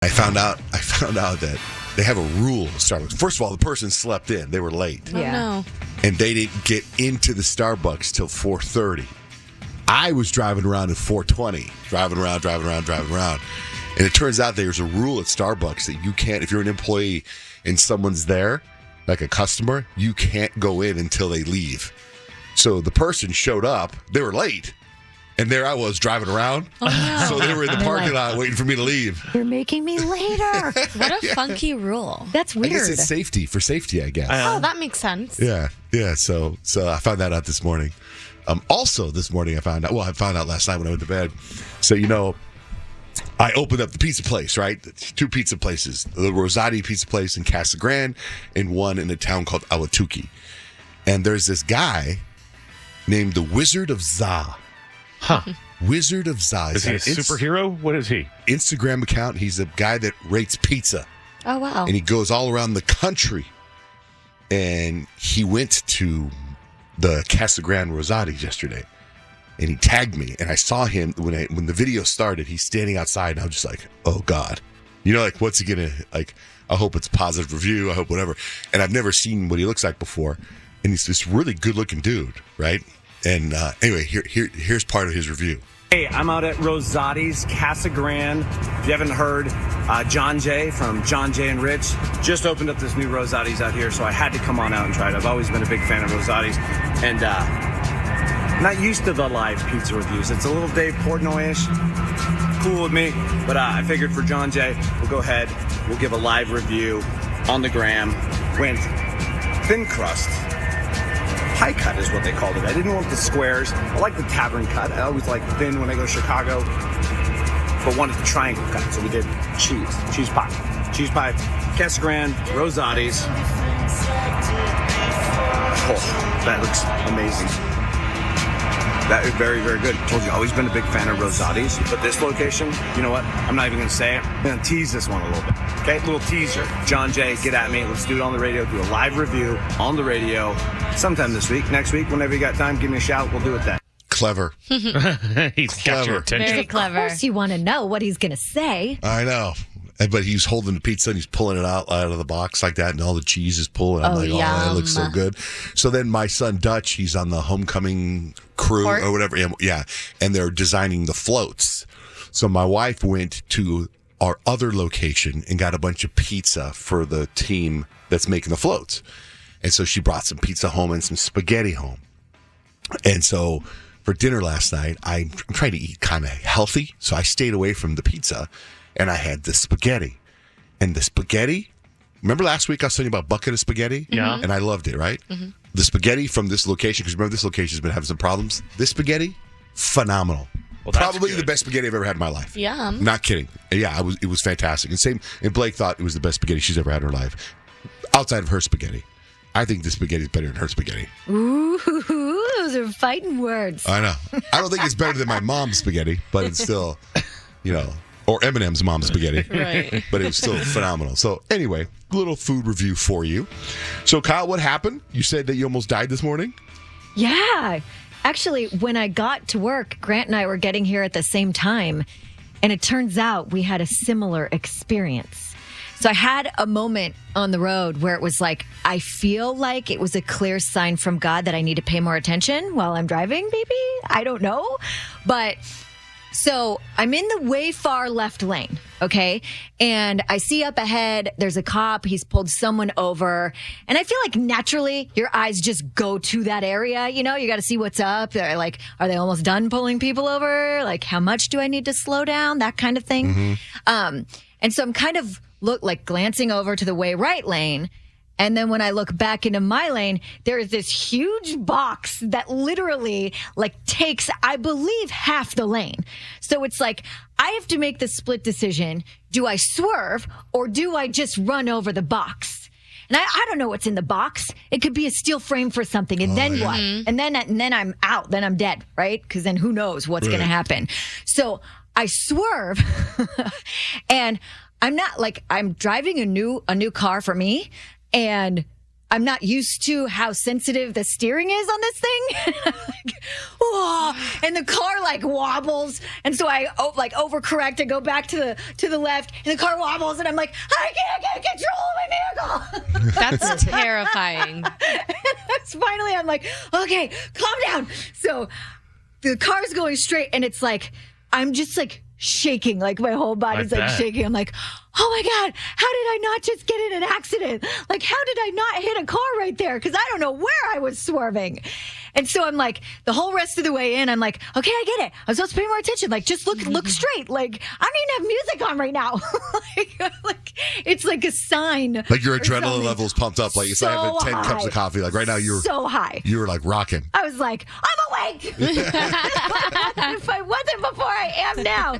I found out that they have a rule at Starbucks. First of all, the person slept in. They were late. Yeah. No. And they didn't get into the Starbucks till 4:30. I was driving around at 4:20, driving around. And it turns out there's a rule at Starbucks that you can't, if you're an employee and someone's there, like a customer, you can't go in until they leave. So the person showed up. They were late. And there I was driving around. Oh, no. So they were in the parking lot waiting for me to leave. You're making me later. What a funky rule. That's I weird. guess it's safety, I guess. Oh, that makes sense. Yeah. So I found that out this morning. Also this morning I found out last night when I went to bed. So, I opened up the pizza place, right? Two pizza places, the Rosati Pizza Place in Casa Grande and one in a town called Awatuki. And there's this guy named the Wizard of Za. Huh. Wizard of Za. Is he a superhero? What is he? Instagram account. He's a guy that rates pizza. Oh, wow. And he goes all around the country. And he went to the Casa Grande Rosati's yesterday. And he tagged me. And I saw him when the video started. He's standing outside. And I was just like, oh, God. What's he going to, I hope it's a positive review. I hope whatever. And I've never seen what he looks like before. And he's this really good-looking dude, right? And anyway, here's part of his review. Hey, I'm out at Rosati's Casa Grande. If you haven't heard, John Jay from John Jay and Rich just opened up this new Rosati's out here, so I had to come on out and try it. I've always been a big fan of Rosati's, and not used to the live pizza reviews. It's a little Dave Portnoy-ish. Cool with me, but I figured for John Jay, we'll go ahead, we'll give a live review on the gram. Went thin crust. High cut is what they called it. I didn't want the squares. I like the tavern cut. I always like thin when I go to Chicago, but wanted the triangle cut. So we did cheese pie, Casa Grande, Rosati's. Oh, that looks amazing. That is very, very good. Told you, I've always been a big fan of Rosati's, but this location, you know what? I'm not even going to say it. I'm going to tease this one a little bit. Okay, little teaser. John Jay, get at me. Let's do it on the radio. Do a live review on the radio sometime this week, next week, whenever you got time. Give me a shout. We'll do it then. Clever. He's got your attention. Very clever. Of course you want to know what he's going to say. I know. But he's holding the pizza and he's pulling it out of the box like that, and all the cheese is pulling. I'm like, that looks so good. So then my son Dutch, he's on the homecoming crew or whatever. Yeah. And they're designing the floats. So my wife went to our other location and got a bunch of pizza for the team that's making the floats. And so she brought some pizza home and some spaghetti home. And so for dinner last night, I'm trying to eat kind of healthy. So I stayed away from the pizza. And I had the spaghetti. And the spaghetti, remember last week I was telling you about bucket of spaghetti? Yeah. And I loved it, right? Mm-hmm. The spaghetti from this location, because remember this location has been having some problems. This spaghetti, phenomenal. Well, probably the best spaghetti I've ever had in my life. Yum. Not kidding. Yeah, it was fantastic. And Blake thought it was the best spaghetti she's ever had in her life. Outside of her spaghetti. I think the spaghetti is better than her spaghetti. Ooh, those are fighting words. I know. I don't think it's better than my mom's spaghetti, but it's still, or Eminem's mom's spaghetti. Right. But it was still phenomenal. So anyway, a little food review for you. So Kyle, what happened? You said that you almost died this morning? Yeah. Actually, when I got to work, Grant and I were getting here at the same time. And it turns out we had a similar experience. So I had a moment on the road where it was like, I feel like it was a clear sign from God that I need to pay more attention while I'm driving, maybe? I don't know. But so I'm in the way far left lane, okay? And I see up ahead, there's a cop. He's pulled someone over. And I feel like naturally your eyes just go to that area. You got to see what's up. Like, are they almost done pulling people over? Like, how much do I need to slow down? That kind of thing. Mm-hmm. And so I'm kind of glancing over to the way right lane. And then when I look back into my lane, there is this huge box that literally takes, I believe, half the lane. So it's like, I have to make the split decision. Do I swerve or do I just run over the box? And I don't know what's in the box. It could be a steel frame for something. And then what? And then I'm out. Then I'm dead, right? Because then who knows what's going to happen. So I swerve and I'm not I'm driving a new car for me. And I'm not used to how sensitive the steering is on this thing. Like, whoa, and the car like wobbles, and so I like overcorrect and go back to the left, and the car wobbles, and I'm like, I can't get control of my vehicle. That's terrifying. Finally, I'm like, okay, calm down. So the car's going straight, and it's like I'm just like shaking, like my whole body's like shaking. I'm like, oh my God, how did I not just get in an accident? Like, how did I not hit a car right there? Because I don't know where I was swerving. And so I'm like, the whole rest of the way in, I'm like, okay, I get it. I'm supposed to pay more attention. Like, just look straight. Like, I don't even have music on right now. like, it's like a sign. Like your adrenaline level's pumped up. Like, if I have 10 cups of coffee, like right now you're so high. You were like rocking. I was like, I'm awake. If I wasn't before, I am now.